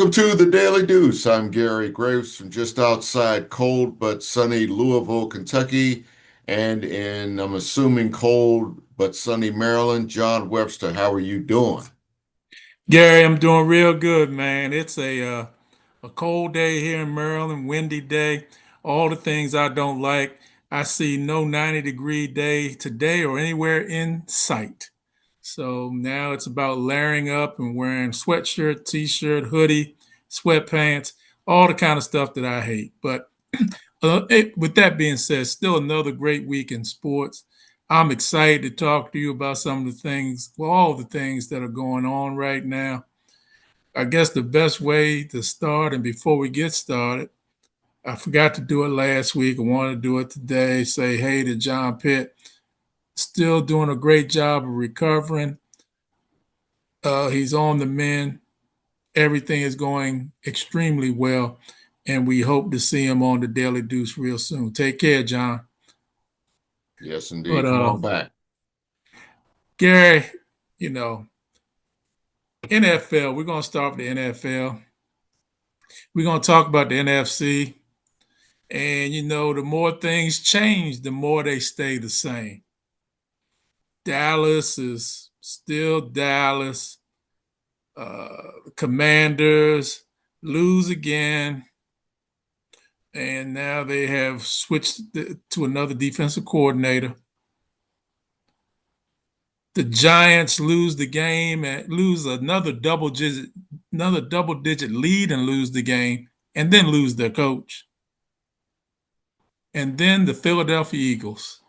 Welcome to the Daily Deuce. I'm Gary Graves from just outside cold but sunny Louisville, Kentucky, and in, I'm assuming, cold but sunny Maryland. John Webster, how are you doing? Gary, I'm doing real good, man. It's a cold day here in Maryland, windy day, all the things I don't like. I see no 90-degree day today or anywhere in sight. So now it's about layering up and wearing sweatshirt, t-shirt, hoodie, sweatpants, all the kind of stuff that I hate. But with that being said, still another great week in sports. I'm excited to talk to you about some of the things, well, all the things that are going on right now. I guess the best way to start, and before we get started, I forgot to do it last week. I want to do it today. Say hey to John Pitt. Still doing a great job of recovering. He's on the mend. Everything is going extremely well, and we hope to see him on the Daily Deuce real soon. Take care, John. Yes, But indeed. Come on back. Gary, you know, NFL, we're going to start with the NFL. We're going to talk about the NFC. And, the more things change, the more they stay the same. Dallas is still Dallas. Commanders lose again. And now they have switched to another defensive coordinator. The Giants lose the game and lose another double digit lead and lose the game, and then lose their coach. And then the Philadelphia Eagles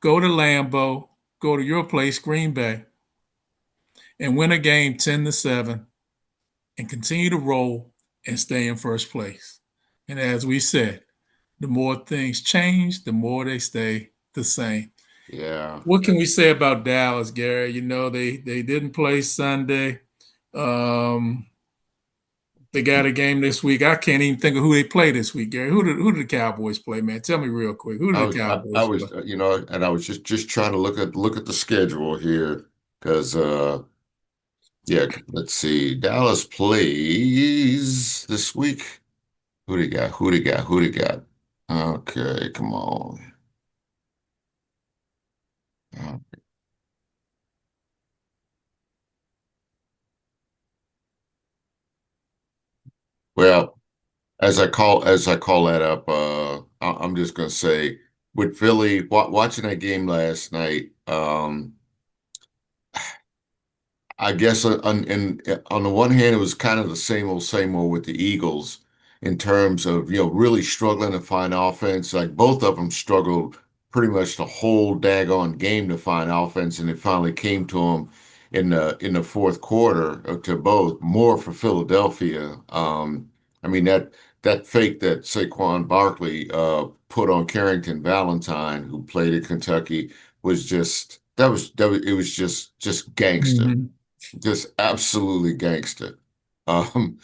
go to Lambeau, go to your place, Green Bay, and win a game 10-7 and continue to roll and stay in first place. And as we said, the more things change, the more they stay the same. Yeah. What can we say about Dallas, Gary? They didn't play Sunday. Um, they got a game this week. I can't even think of who they play this week, Gary. Who did the Cowboys play, man? Tell me real quick. Who I did the was I Cowboys play? was and I was just trying to look at the schedule here because yeah, let's see. Dallas plays this week. Who they got? Who they got? Who they got? Okay, come on. Uh, Well, as I call that up, I'm just gonna say with Philly watching that game last night. I guess on the one hand, it was kind of the same old with the Eagles in terms of, really struggling to find offense. Like both of them struggled pretty much the whole daggone game to find offense, and it finally came to them in the fourth quarter to both. More for Philadelphia. I mean that fake that Saquon Barkley put on Carrington Valentine, who played at Kentucky, was just it was just gangster. Mhm. Just absolutely gangster. Um,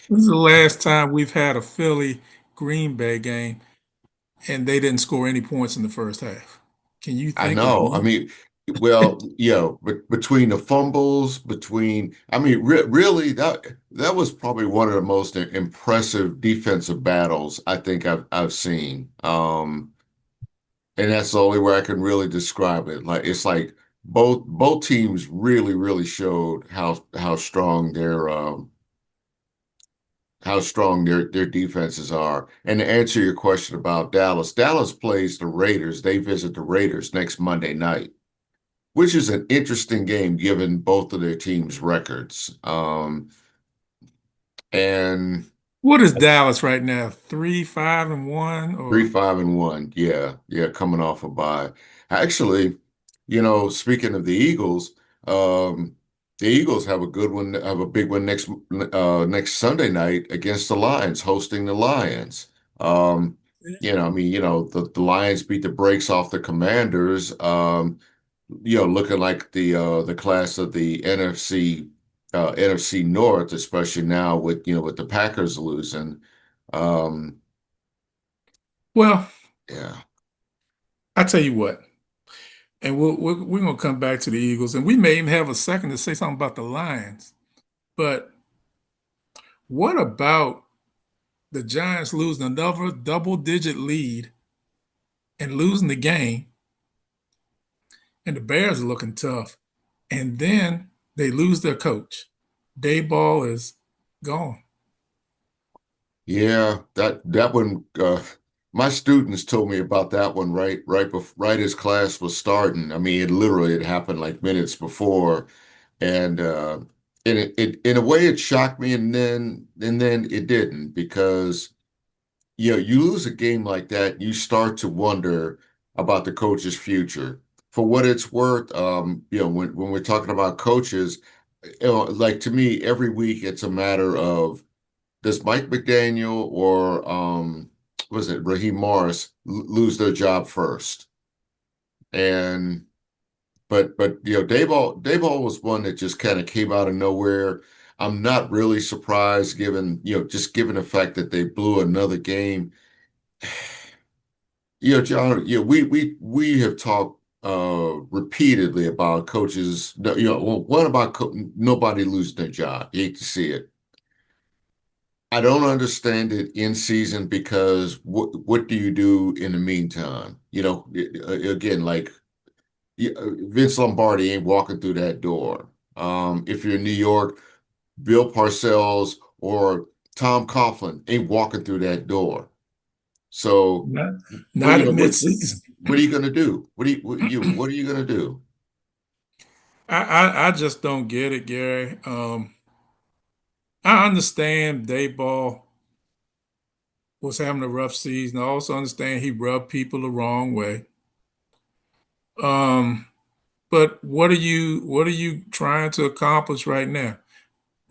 This is the last time we've had a Philly Green Bay game and they didn't score any points in the first half. Can you I think of know. I one? mean, well, but between the fumbles, I mean, really, that was probably one of the most impressive defensive battles I think I've seen. And that's the only way I can really describe it. Like it's like both teams really showed how strong their defenses are. And to answer your question about Dallas, Dallas plays the Raiders. They visit the Raiders next Monday night, which is an interesting game given both of their teams' records. And What is Dallas right now? 3-5-1 three, or 5-1. Yeah, coming off a bye. Actually, speaking of um, the Eagles have have a big one next Sunday night against the Lions, hosting the Lions. Um, I mean, the Lions beat the brakes off the Commanders. Looking like the class of the NFC North, especially now with the Packers losing. Um, well, yeah. I tell you what, and we're gonna come back to the Eagles, and we may even have a second to say something about the Lions. But What about the Giants losing another double-digit lead and losing the game, and the Bears are looking tough, and then they lose their coach. Dayball is gone. Yeah, that one. My students told me about that one right as class was starting. I mean, it literally had happened like minutes before, and it in a way it shocked me, and then it didn't because you lose a game like that, you start to wonder about the coach's future. For what it's worth, when we're talking about coaches, like to me, every week it's a matter of does Mike McDaniel or was it Raheem Morris lose their job first? And but Dayball was one that just kind of came out of nowhere. I'm not really surprised given just given the fact that they blew another game. John, we have talked repeatedly about coaches. Well, what about nobody losing their job? You hate to see it. I don't understand it in season because what do you do in the meantime? Again, like Vince Lombardi ain't walking through that door. If you're in New York, Bill Parcells or Tom Coughlin ain't walking through that door. So, Not, what not at midseason. what are you going to do? What are you going to do? I just don't get it, Gary. I understand Dayball was having a rough season. I also understand he rubbed people the wrong way. Um, but what are you trying to accomplish right now?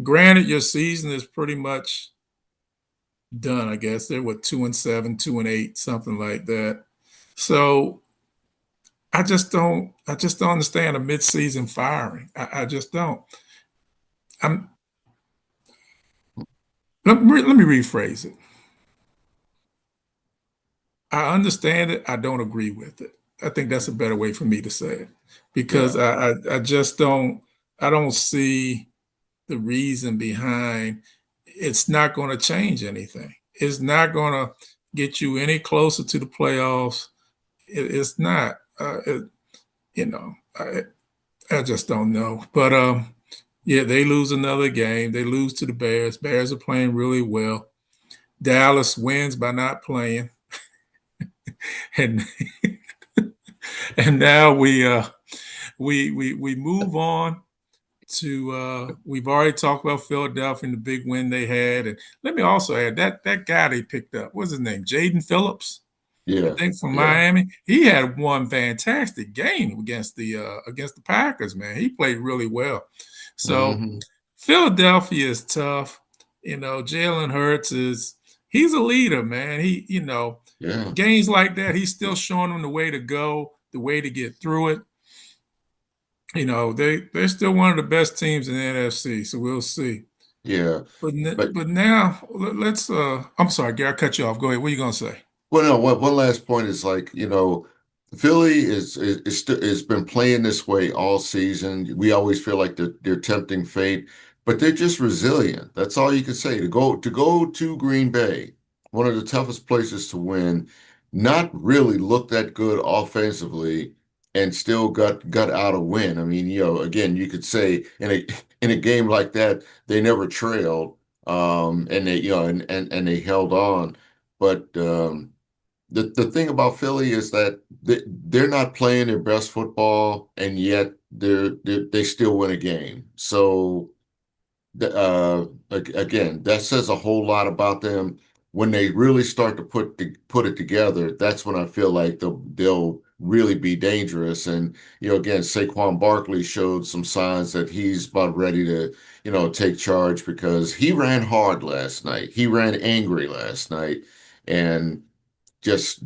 Granted, your season is pretty much done, I guess. They're what 2-7, 2-8, something like that. So I just don't understand a midseason firing. I just don't. I'm let me rephrase it. I understand it. I don't agree with it. I think that's a better way for me to say it because Yeah, I just don't see the reason behind it's not going to change anything. It's not going to get you any closer to the playoffs. It's not. You know, I just don't know. But yeah, they lose another game. They lose to the Bears. Bears are playing really well. Dallas wins by not playing, and and now we move on to we've already talked about Philadelphia and the big win they had. And let me also add that guy they picked up, what's his name? Jaden Phillips, I yeah, think from yeah. Miami. He had one fantastic game against the Packers, man. He played really well. So Hmm. Philadelphia is tough. Jalen Hurts he's a leader, man. Yeah, Games like that, he's still showing them the way to go, the way to get through it. They're still one of the best teams in the NFC, so we'll see. yeah. But But but now let's. I'm sorry, Gary, I cut you off. Go ahead. What are you gonna say? well, no, one last point is like, Philly is been playing this way all season. We always feel like they're tempting fate, but they're just resilient. That's all you can say. To go to Green Bay, one of the toughest places to win, not really look that good offensively, and still got out a win. I mean, again, you could say in a game like that, they never trailed, and and they held on, but. The thing about Philly is that they're not playing their best football, and yet they still win a game. So again, that says a whole lot about them. When they really start to put it together, that's when I feel like they'll really be dangerous. And again, Saquon Barkley showed some signs that he's about ready to take charge because he ran hard last night. He ran angry last night, and just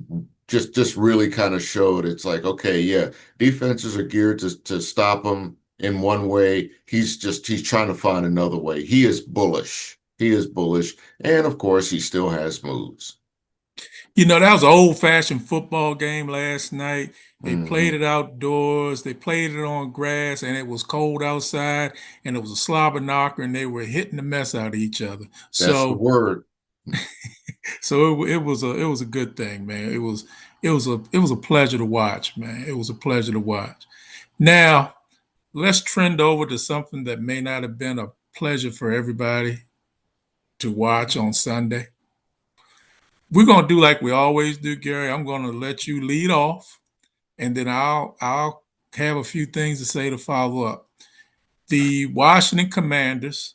just really kind of showed it's like, okay, yeah, defenses are geared to stop him in one way. He's trying to find another way. He is bullish. He is bullish. And of course, he still has moves. That was an old-fashioned football game last night. They played Hmm. it outdoors. They played it on grass, and it was cold outside, and it was a slobber knocker, and they were hitting the mess out of each other. That's the So, word. it was a good thing, man. It was a pleasure to watch, man. It was a pleasure to watch. Now, let's trend over to something that may not have been a pleasure for everybody to watch on Sunday. We're gonna do like we always do, Gary. I'm gonna let you lead off, and then I'll have a few things to say to follow up. The Washington Commanders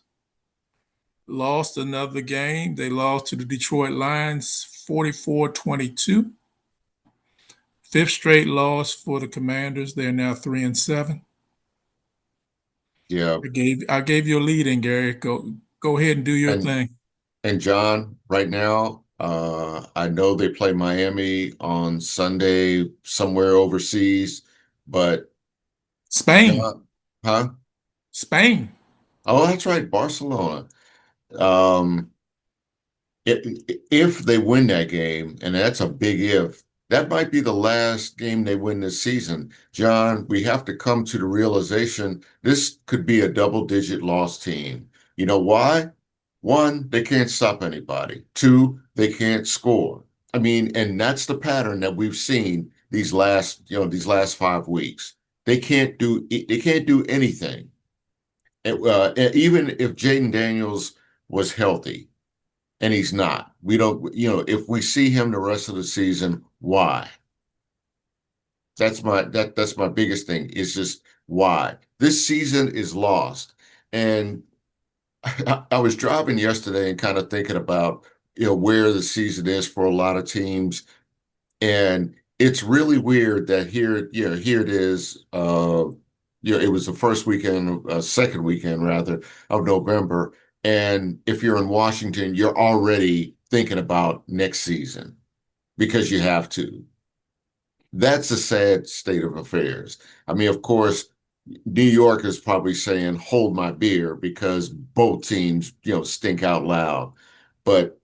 lost another game. They lost to the Detroit Lions 44-22. Fifth straight loss for the Commanders. They're now 3-7. Yeah. I gave you a lead in, Gary. Go ahead and do your And thing. and John, right now, I know they play Miami on Sunday somewhere overseas, but Spain. John, huh? Spain. Oh, that's right, Barcelona. Um, if they win that game, and that's a big if, that might be the last game they win this season. John, we have to come to the realization this could be a double-digit loss team. You know why? One, they can't stop anybody. Two, they can't score. I mean, and that's the pattern that we've seen these last 5 weeks. They can't do anything. Even if Jaden Daniels was healthy and he's not. We don't, if we see him the rest of the season, why? That's my biggest thing. Is just why. This season is lost. And I was driving yesterday and kind of thinking about, where the season is for a lot of teams. And it's really weird that here it is. It was the first weekend, second weekend rather, of November. And if you're in Washington, you're already thinking about next season because you have to. That's a sad state of affairs. I mean, of course, New York is probably saying, hold my beer because both teams, stink out loud. But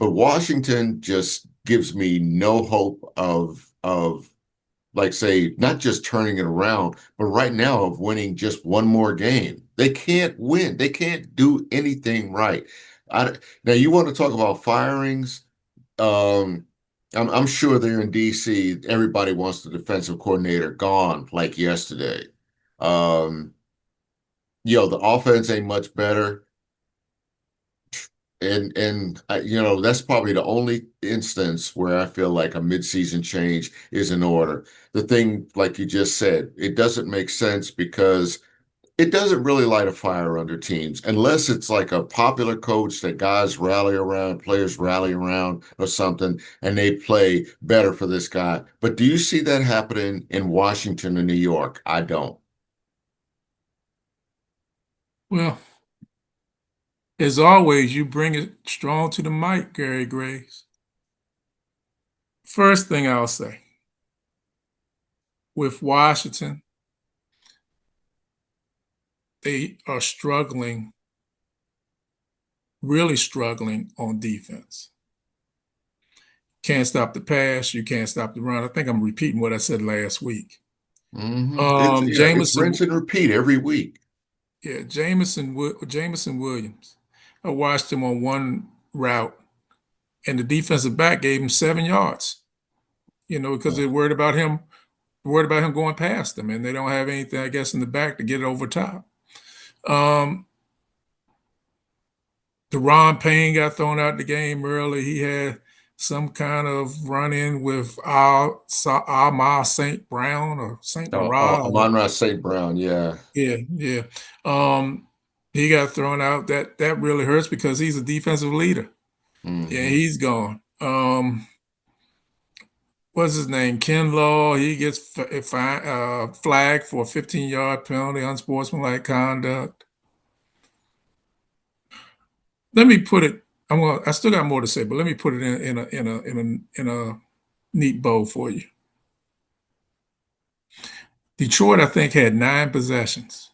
Washington just gives me no hope of like say not just turning it around, but right now of winning just one more game. They can't win. They can't do anything right. Now you want to talk about firings? Um, I'm sure there in DC, everybody wants the defensive coordinator gone like yesterday. Um, the offense ain't much better. And that's probably the only instance where I feel like a midseason change is in order. The thing, like you just said, it doesn't make sense because it doesn't really light a fire under teams unless it's like a popular coach that guys rally around, players rally around or something, and they play better for this guy. But do you see that happening in Washington and New York? I don't. Well, as always, you bring it strong to the mic, Gary Graves. First thing I'll say with Washington, they are struggling, really struggling on defense. Can't stop the pass, you can't stop the run. I think I'm repeating what I said last week. It's rinse Jameson, and repeat every week. yeah, Jameson Williams. I watched him on one route, and the defensive back gave him 7 yards. Because they're worried about him going past them, and they don't have anything, I guess, in the back to get it over top. Um, Deron Payne got thrown out the game early. He had some kind of run in with Alma St. Brown or St. Mara. Amon-Ra St. Brown, yeah. Yeah, yeah. Um, he got thrown out. That really hurts because he's a defensive leader. Yeah, Hmm. he's gone. What's his name? Ken Law. He gets flagged for a 15-yard penalty, unsportsmanlike conduct. Let me put it. I still got more to say, but let me put it in a neat bow for you. Detroit, I think, had 9 possessions.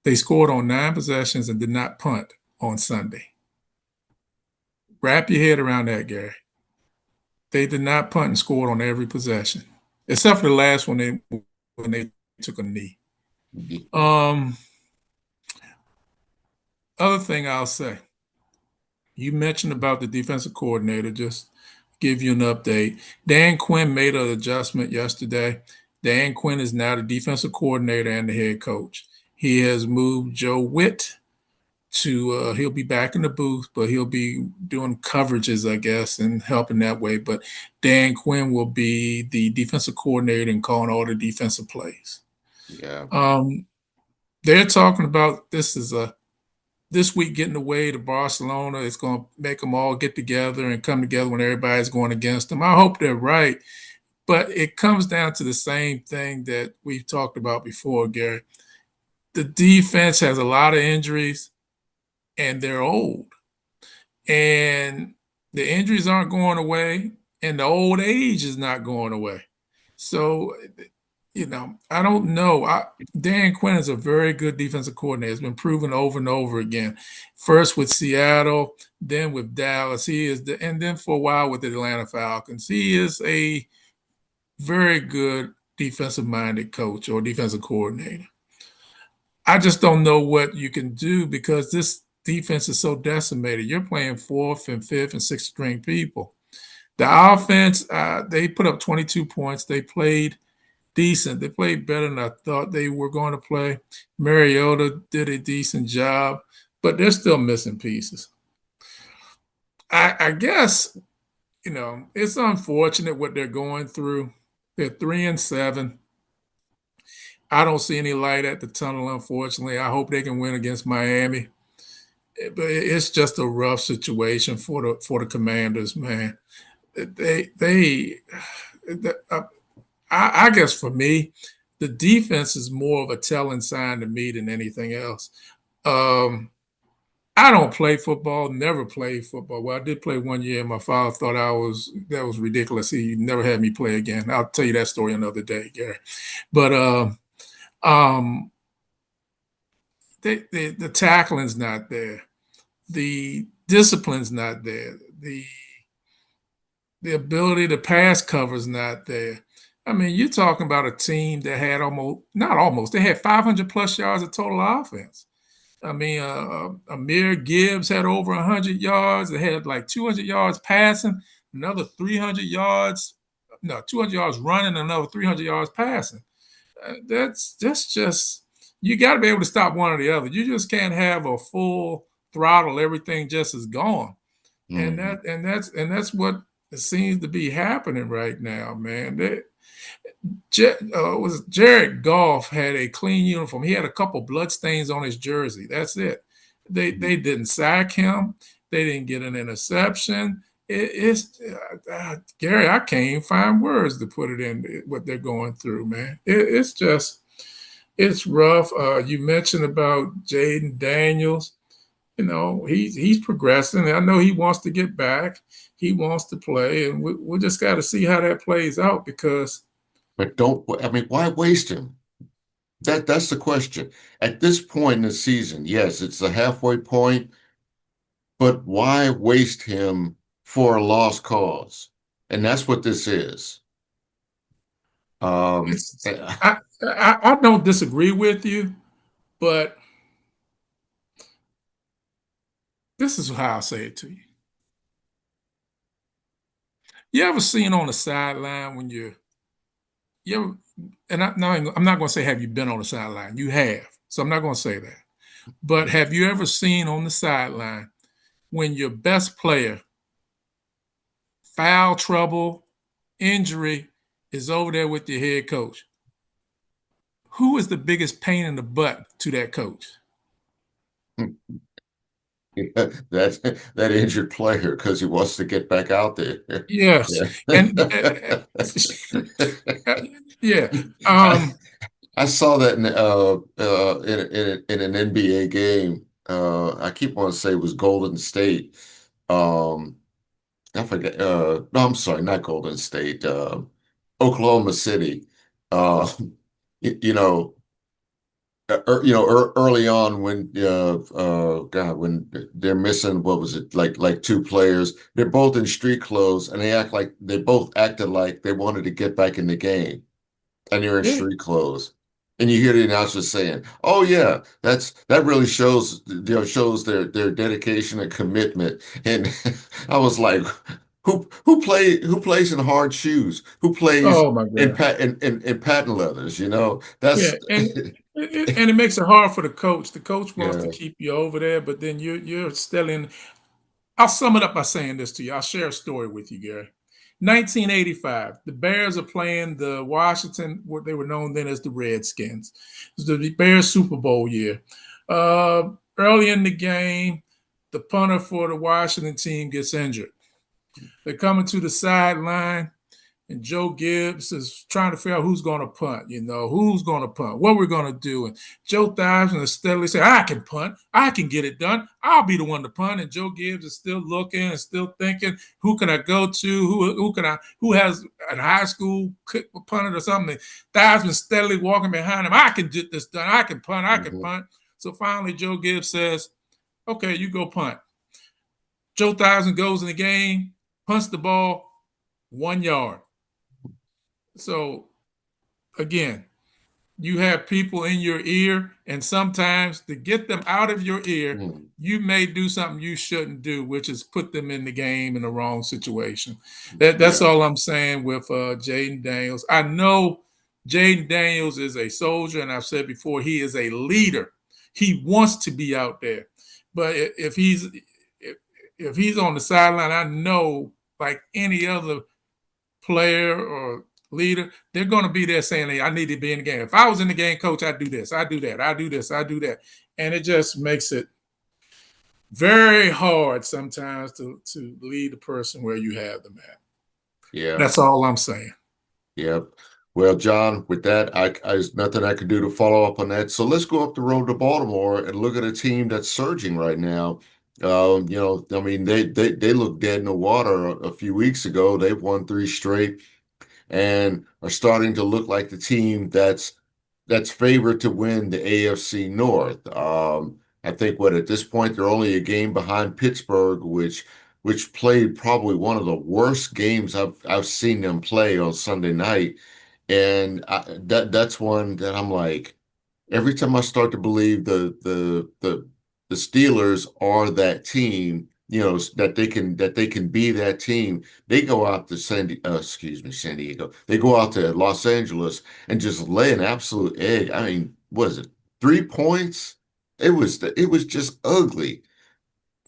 They scored on 9 possessions and did not punt on Sunday. Wrap your head around that, Gary. They did not punt and scored on every possession, except for the last one when they took a knee. Um, Other thing I'll say, you mentioned about the defensive coordinator. Just give you an update. Dan Quinn made an adjustment yesterday. Dan Quinn is now the defensive coordinator and the head coach. He has moved Joe Witt to he'll be back in the booth, but he'll be doing coverages, I guess, and helping that way. But Dan Quinn will be the defensive coordinator and calling all the defensive plays. Yeah. Um, they're talking about this week getting away to Barcelona. It's going to make them all get together and come together when everybody's going against them. I hope they're right, but it comes down to the same thing that we've talked about before, Gary. The defense has a lot of injuries and they're old. And the injuries aren't going away, and the old age is not going away. So, I don't know. Dan Quinn is a very good defensive coordinator. It's been proven over and over again. First with Seattle, then with Dallas. And then for a while with the Atlanta Falcons. He is a very good defensive-minded coach or defensive coordinator. I just don't know what you can do because this defense is so decimated. You're playing fourth and fifth and sixth string people. The offense, they put up 22 points. They played decent. They played better than I thought they were going to play. Mariota did a decent job, but they're still missing pieces. I guess, it's unfortunate what they're going through. They're 3-7. I don't see any light at the tunnel, unfortunately. I hope they can win against Miami. But it's just a rough situation for the Commanders, man. They I, I guess for me, the defense is more of a telling sign to me than anything else. Um, I don't play football, never played football. Well, I did play one year, and my father thought that was ridiculous. He never had me play again. I'll tell you that story another day, Gary. But um, the tackling's not there. The discipline's not there. The ability to pass cover's not there. I mean, you're talking about a team that had not almost, they had 500 plus yards of total offense. I mean, Amir Gibbs had over 100 yards. They had like 200 yards passing, another 300 yards, no, 200 yards running, another 300 yards passing. That's just, you got to be able to stop one or the other. You just can't have a full throttle, everything just is gone. And Mhm. that's what seems to be happening right now, man. Was Jared Goff had a clean uniform. He had a couple blood stains on his jersey. That's it. They didn't sack him. They didn't get an interception. It's Gary. I can't even find words to put it in what they're going through, man. It's just it's rough. You mentioned about Jaden Daniels. He's progressing. I know he wants to get back. He wants to play, and we just got to see how that plays out because But I mean, why waste him? That's the question. At this point in the season, yes, it's the halfway point, but why waste him for a lost cause? And that's what this is. Um, it's I don't disagree with you, but this is how I say it to you. You ever seen on the sideline when you ever, and I'm not going to say have you been on the sideline. You have, so I'm not going to say that. But have you ever seen on the sideline when your best player, foul trouble, injury, is over there with your head coach? Who is the biggest pain in the butt to that coach? that injured player because he wants to get back out there. Yes, Yeah. and yeah, I, um, I saw that in an NBA game. I keep wanting to say it was Golden State. Um, I forget. No, I'm sorry, not Golden State. Oklahoma City. Uh, you know, early on when God, when they're missing, what was it, like two players, they're both in street clothes and they both acted like they wanted to get back in the game, and you're in Yeah. street clothes. And you hear the announcer saying, "Oh yeah, that really shows shows their dedication and commitment." And I was like, who plays in hard shoes? Who plays Oh my God. in patent leathers? Yeah, That's and it makes it hard for the coach. The coach wants to yeah. keep you over there, but then you're still in. I'll sum it up by saying this to you. I'll share a story with you, Gary. 1985, the Bears are playing the Washington, what they were known then as the Redskins. It was the Bears Super Bowl year. Early in the game, the punter for the Washington team gets injured. They're coming to the sideline, and Joe Gibbs is trying to figure out who's going to punt, who's going to punt, what we're going to do. And Joe Theismann is steadily saying, I can punt. I can get it done. I'll be the one to punt. And Joe Gibbs is still looking and still thinking, who can I go to? Who has a high school punter or something? Theismann steadily walking behind him. I can get this done. I can punt. I can Mhm. punt. So finally, Joe Gibbs says, okay, you go punt. Joe Theismann goes in the game, punts the ball 1 yard. So again, you have people in your ear, and sometimes to get them out of your ear, Mhm. you may do something you shouldn't do, which is put them in the game in the wrong situation. That's Yeah. all I'm saying with Jaden Daniels. I know Jaden Daniels is a soldier, and I've said before he is a leader. He wants to be out there, but if he's on the sideline, I know like any other player or leader, they're going to be there saying, hey, I need to be in the game. If I was in the game, coach, I'd do this, I do that, I do this, I do that. And it just makes it very hard sometimes to lead the person where you have them at. Yeah. That's all I'm saying. Yep. Well, John, with that, there's nothing I can do to follow up on that. So let's go up the road to Baltimore and look at a team that's surging right now. I mean, they looked dead in the water a few weeks ago. They've won three straight and are starting to look like the team that's favored to win the AFC North. I think what at this point they're only a game behind Pittsburgh, which played probably one of the worst games I've seen them play on Sunday night, and that's one that I'm like, every time I start to believe the Steelers are that team, that they can be that team, they go out to San Diego. They go out to Los Angeles and just lay an absolute egg. I mean, was it 3 points? It was just ugly.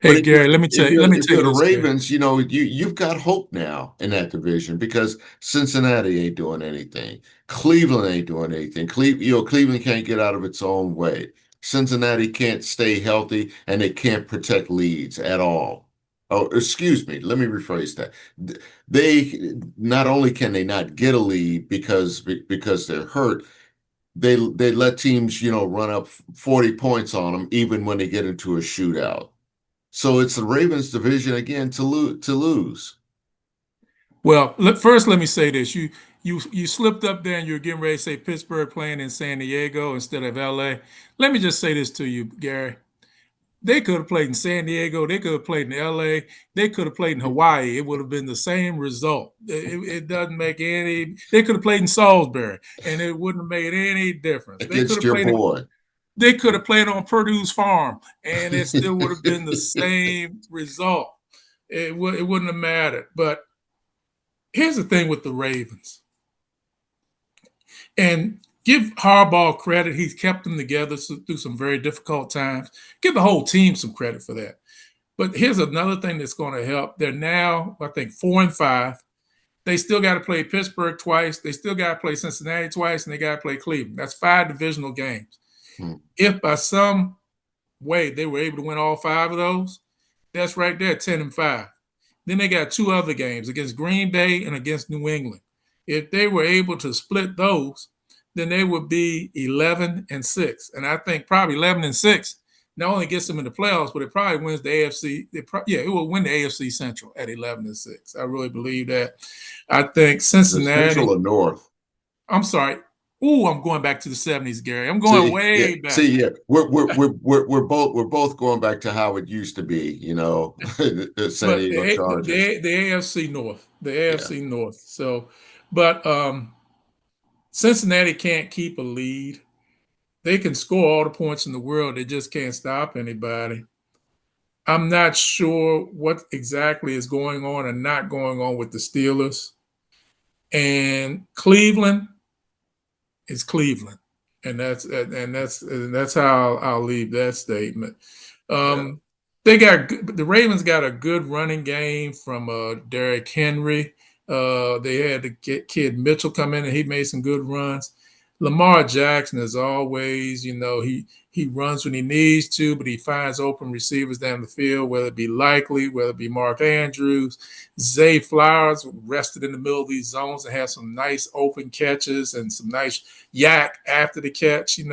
But Hey Gary, let me tell you, let me if tell you're you the this, Gary. Ravens, you've got hope now in that division because Cincinnati ain't doing anything. Cleveland ain't doing anything. Cleveland can't get out of its own way. Cincinnati can't stay healthy and they can't protect leads at all. Oh, excuse me. Let me rephrase that. They not only can they not get a lead because they're hurt, they let teams, run up 40 points on them even when they get into a shootout. So it's the Ravens division again to lose. Well, first let me say this: you slipped up there, and you're getting ready to say Pittsburgh playing in San Diego instead of LA. Let me just say this to you, Gary. They could have played in San Diego. They could have played in LA. They could have played in Hawaii. It would have been the same result. It doesn't make any. They could have played in Salisbury, and it wouldn't have made any difference. They could Against have your played. boy. They could have played on Purdue's farm, and it still would have been the same result. It wouldn't have mattered. But here's the thing with the Ravens, and give Harbaugh credit. He's kept them together through some very difficult times. Give the whole team some credit for that. But here's another thing that's going to help. They're now, I think, 4-5. They still got to play Pittsburgh twice. They still got to play Cincinnati twice, and they got to play Cleveland. That's 5 divisional games. Hmm. If by some way they were able to win all 5 of those, that's right there, 10-5. Then they got 2 other games against Green Bay and against New England. If they were able to split those, then they would be 11-6. And I think probably 11-6 not only gets them in the playoffs, but it probably wins the AFC. It will win the AFC Central at 11-6. I really believe that. I think The Central Cincinnati. or North? I'm sorry. Ooh, I'm going back to the 70s, Gary. I'm going See, yeah, way back. see, yeah, we're both going back to how it used to be, the San But Diego Chargers. the AFC North, the Yeah. AFC North. So, but Cincinnati can't keep a lead. They can score all the points in the world. They just can't stop anybody. I'm not sure what exactly is going on and not going on with the Steelers. And Cleveland is Cleveland, and that's how I'll leave that statement. Yeah. Um, they got the Ravens got a good running game from Derrick Henry. They had the kid Mitchell come in and he made some good runs. Lamar Jackson, as always, he runs when he needs to, but he finds open receivers down the field, whether it be Likely, whether it be Mark Andrews. Zay Flowers rested in the middle of these zones and had some nice open catches and some nice yak after the catch. And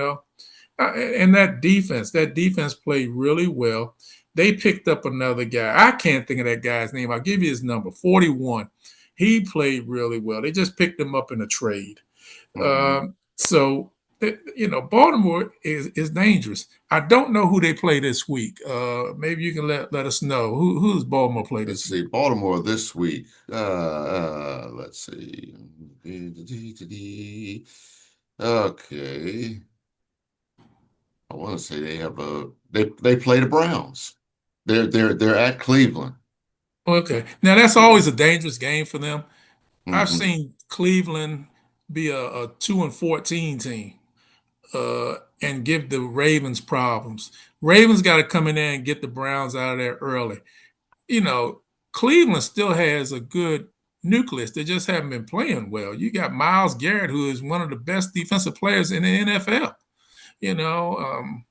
that defense played really well. They picked up another guy. I can't think of that guy's name. I'll give you his number, 41. He played really well. They just picked him up in a trade. Mhm. So Baltimore is dangerous. I don't know who they play this week. Maybe you can let us know who does Baltimore play Let's this see, week. Baltimore this week. Let's see. Okay. I want to say they play the Browns. They're at Cleveland. Okay, now that's Yeah. always a dangerous game for them. I've Hmm. seen Cleveland be a 2-14 team and give the Ravens problems. Ravens got to come in there and get the Browns out of there early. You know, Cleveland still has a good nucleus. They just haven't been playing well. You got Myles Garrett, who is one of the best defensive players in the NFL. You know,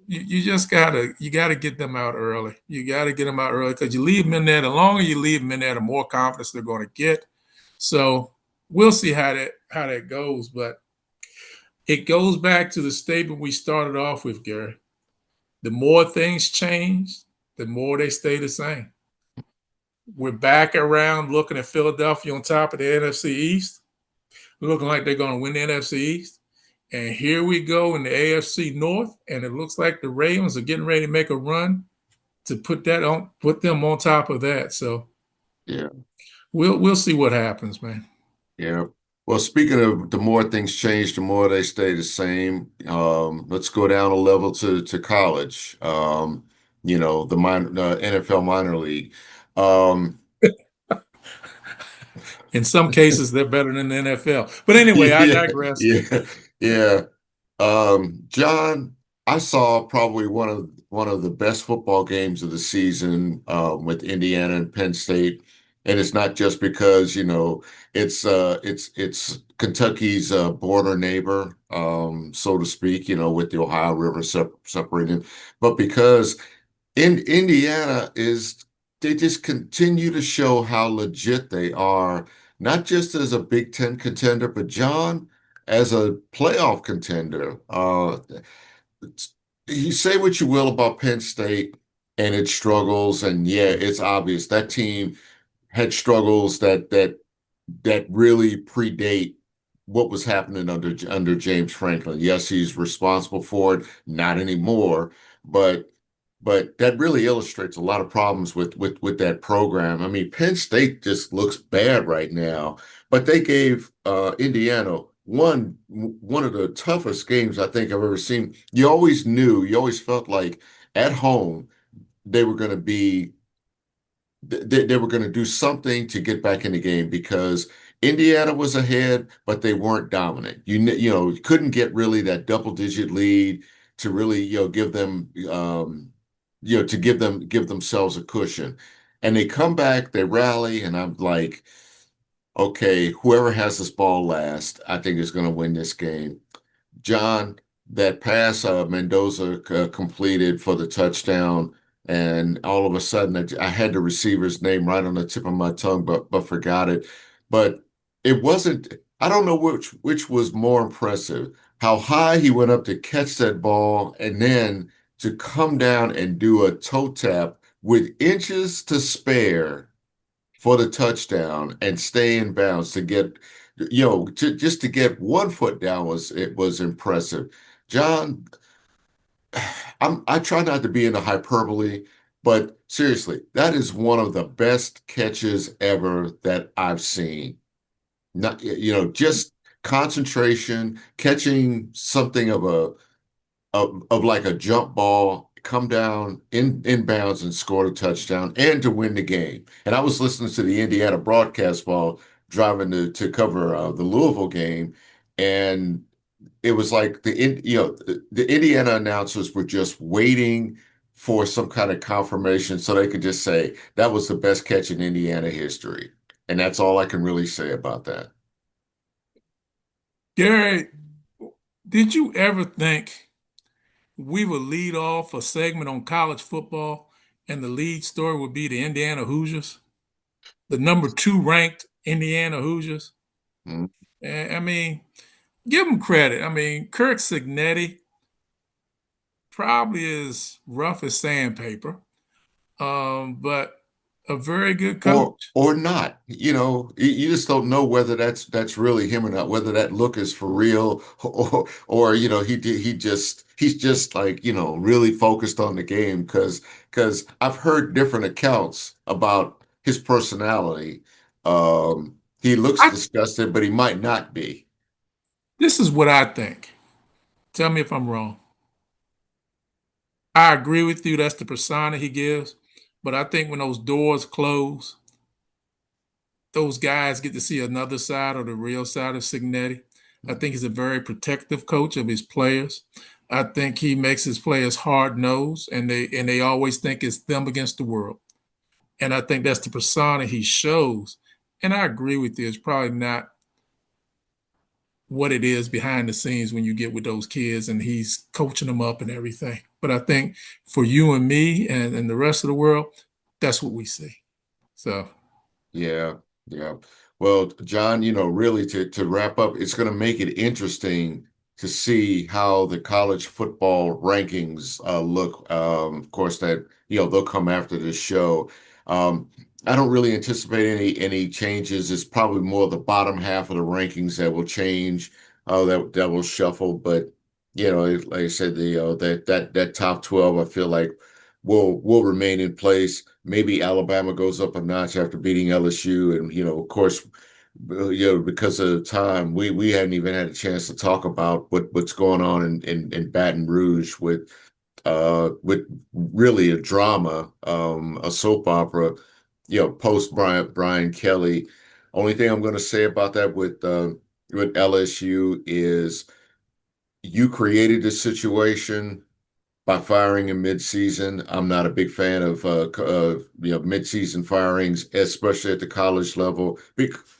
you just gotta get them out early. You gotta get them out early because you leave them in there. The longer you leave them in there, the more confidence they're going to get. So we'll see how that goes. But it goes back to the statement we started off with, Gary. The more things change, the more they stay the same. We're back around looking at Philadelphia on top of the NFC East, looking like they're going to win the NFC East. And here we go in the AFC North, and it looks like the Ravens are getting ready to make a run to put them on top of that. So Yeah. we'll see what happens, man. Yeah. Well, speaking of the more things change, the more they stay the same. Let's go down a level to college. The NFL minor league. Um, In some cases, they're better than the NFL. But anyway, I yeah, digress. yeah, yeah. John, I saw probably one of the best football games of the season with Indiana and Penn State, and it's not just because it's Kentucky's border neighbor, so to speak, with the Ohio River separating, but because in Indiana is they just continue to show how legit they are, not just as a Big Ten contender, but John, as a playoff contender. You say what you will about Penn State and its struggles, and yeah, it's obvious that team had struggles that really predate what was happening under James Franklin. Yes, he's responsible for it, not anymore, but that really illustrates a lot of problems with that program. I mean, Penn State just looks bad right now, but they gave Indiana one of the toughest games I think I've ever seen. You always felt like at home they were going to be they were going to do something to get back in the game because Indiana was ahead, but they weren't dominant. You couldn't get really that double-digit lead to really, give them, to give themselves a cushion. And they come back, they rally, and I'm like, okay, whoever has this ball last, I think is going to win this game. John, that pass Mendoza completed for the touchdown, and all of a sudden I had the receiver's name right on the tip of my tongue, but forgot it. But it wasn't. I don't know which was more impressive, how high he went up to catch that ball, and then to come down and do a toe tap with inches to spare for the touchdown and stay in bounds to get just to get one foot down was impressive. John, I try not to be in a hyperbole, but seriously, that is one of the best catches ever that I've seen. Not, just concentration, catching something of like a jump ball, come down in bounds and score a touchdown and to win the game. And I was listening to the Indiana broadcast while driving to cover the Louisville game, and it was like the Indiana announcers were just waiting for some kind of confirmation so they could just say that was the best catch in Indiana history. And that's all I can really say about that. Gary, did you ever think we would lead off a segment on college football and the lead story would be the Indiana Hoosiers, the number two ranked Indiana Hoosiers? Mm. I mean, give them credit. I mean, Kirk Signetti probably is rough as sandpaper, but a very good coach. Or not. You just don't know whether that's really him or not, whether that look is for real or he's just like, really focused on the game because I've heard different accounts about his personality. He looks I, disgusted, but he might not be. this is what I think. Tell me if I'm wrong. I agree with you. That's the persona he gives. But I think when those doors close, those guys get to see another side or the real side of Signetti. I think he's a very protective coach of his players. I think he makes his players hard nosed, and they always think it's them against the world. And I think that's the persona he shows. And I agree with you. It's probably not what it is behind the scenes when you get with those kids and he's coaching them up and everything. But I think for you and me and the rest of the world, that's what we see. So Yeah, yeah. Well, John, really to wrap up, it's going to make it interesting to see how the college football rankings look. Of course, that they'll come after this show. I don't really anticipate any changes. It's probably more the bottom half of the rankings that will change, that will shuffle. But like I said, that top 12, I feel like will remain in place. Maybe Alabama goes up a notch after beating LSU, and of course, because of time, we hadn't even had a chance to talk about what's going on in Baton Rouge with really a drama, a soap opera, post Brian Kelly. Only thing I'm going to say about that with LSU is you created this situation by firing in midseason. I'm not a big fan of midseason firings, especially at the college level,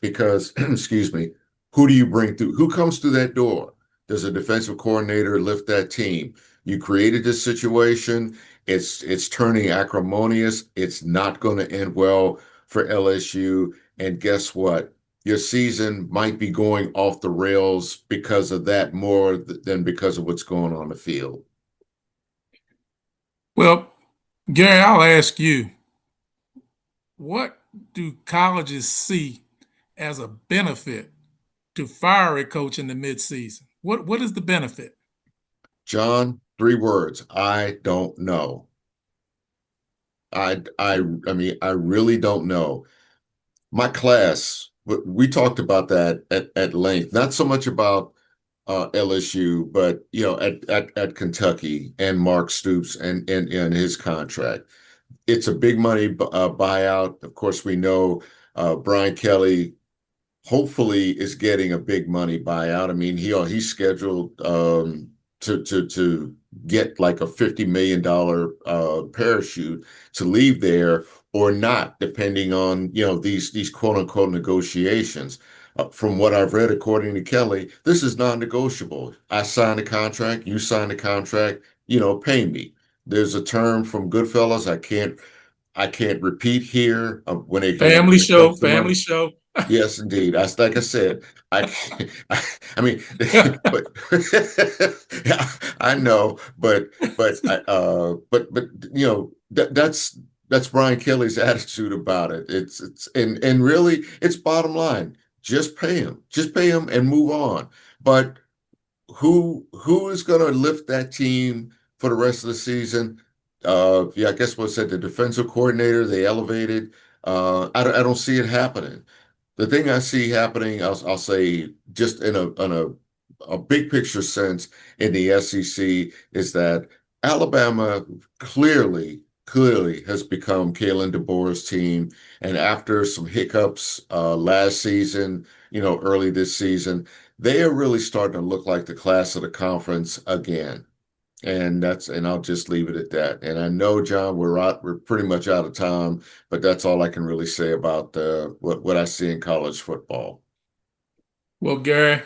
because excuse me, who do you bring through? Who comes through that door? Does a defensive coordinator lift that team? You created this situation. It's turning acrimonious. It's not going to end well for LSU. And guess what? Your season might be going off the rails because of that more than because of what's going on the field. well, Gary, I'll ask you, what do colleges see as a benefit to fire a coach in the midseason? What is the benefit? John, 3 words. I don't know. I mean, I really don't know. My class, we talked about that at length, not so much about LSU, but at Kentucky and Mark Stoops and his contract. It's a big money buyout. Of course, we know Brian Kelly hopefully is getting a big money buyout. I mean, he's scheduled to get like a $50 million parachute to leave there or not, depending on these quote unquote negotiations. From what I've read, according to Kelly, this is non-negotiable. I signed a contract, you signed a contract, pay me. There's a term from Goodfellas I can't repeat here when Family it show, comes to family money. show. Yes, indeed. That's like I said. I mean, but yeah, I know, but that's Brian Kelly's attitude about it. It's and really it's bottom line. just pay him and move on. But who is going to lift that team for the rest of the season? Yeah, I guess what said the defensive coordinator they elevated. I don't see it happening. The thing I see happening, I'll say just in a big picture sense in the SEC is that Alabama clearly has become Kalen DeBoer's team. And after some hiccups last season, early this season, they are really starting to look like the class of the conference again. And I'll just leave it at that. And I know, John, we're pretty much out of time, but that's all I can really say about what I see in college football. Well, Gary,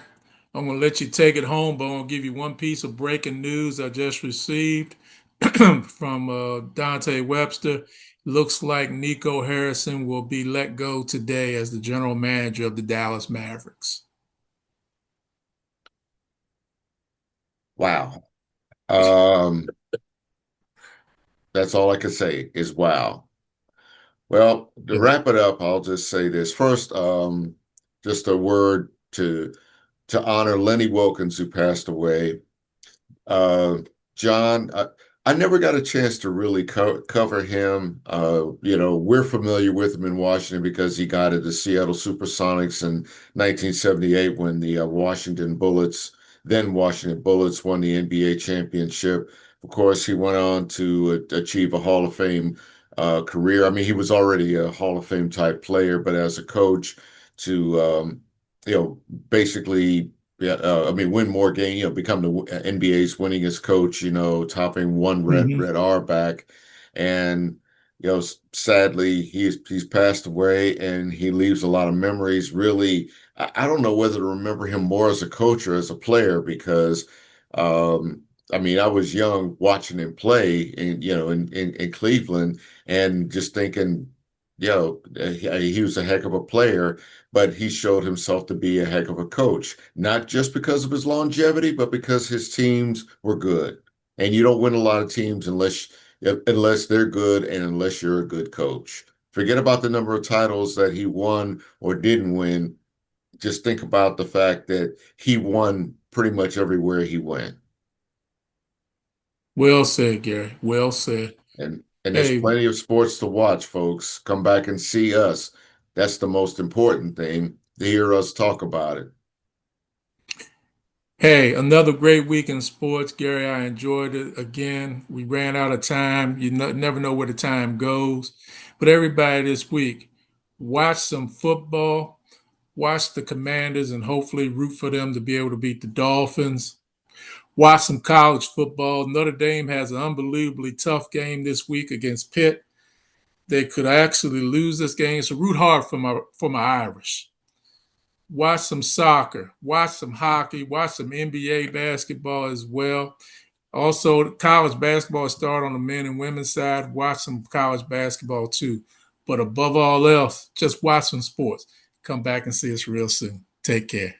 I'm going to let you take it home, but I'm going to give you one piece of breaking news I just received from Dante Webster. Looks like Nico Harrison will be let go today as the general manager of the Dallas Mavericks. Wow. Um, that's all I can say is wow. Well, to wrap it up, I'll just say this first. Just a word to honor Lenny Wilkins, who passed away. Uh, John, I never got a chance to really cover him. We're familiar with him in Washington because he got at the Seattle Supersonics in 1978 when the then Washington Bullets, won the NBA championship. Of course, he went on to achieve a Hall of Fame career. I mean, he was already a Hall of Fame type player, but as a coach, to basically yeah, I mean, win more games, become the NBA's winningest coach, topping one Mhm. Red Auerbach. And, sadly, he's passed away and he leaves a lot of memories. Really, I don't know whether to remember him more as a coach or as a player because, um, I mean, I was young watching him play in Cleveland and just thinking, he was a heck of a player, but he showed himself to be a heck of a coach, not just because of his longevity, but because his teams were good. And you don't win a lot of teams unless they're good and unless you're a good coach. Forget about the number of titles that he won or didn't win. Just think about the fact that he won pretty much everywhere he went. Well said, Gary. Well said. And there's Hey, plenty of sports to watch, folks. Come back and see us. That's the most important thing, to hear us talk about it. hey, another great week in sports, Gary. I enjoyed it again. We ran out of time. Never know where the time goes. But everybody this week, watch some football, watch the Commanders, and hopefully root for them to be able to beat the Dolphins. Watch some college football. Notre Dame has an unbelievably tough game this week against Pitt. They could actually lose this game, so root hard for my Irish. Watch some soccer, watch some hockey, watch some NBA basketball as well. Also, college basketball start on the men and women's side. Watch some college basketball too. But above all else, just watch some sports. Come back and see us real soon. Take care.